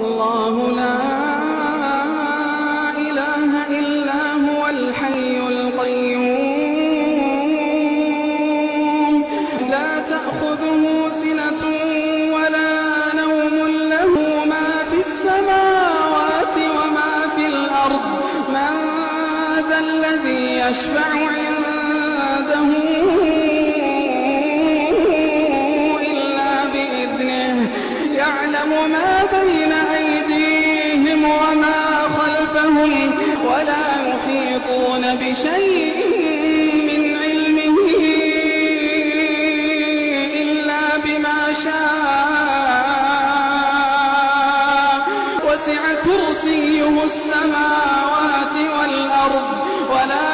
الله لا إله إلا هو الحي القيوم لا تأخذه سنة ولا نوم له ما في السماوات وما في الأرض من ذا الذي يشفع عنده إلا بإذنه يعلم ما بين أيديهم وما خلفهم ولا يحيطون بشيء من علمه إلا بما شاء وسع كرسيه السماوات والأرض ولا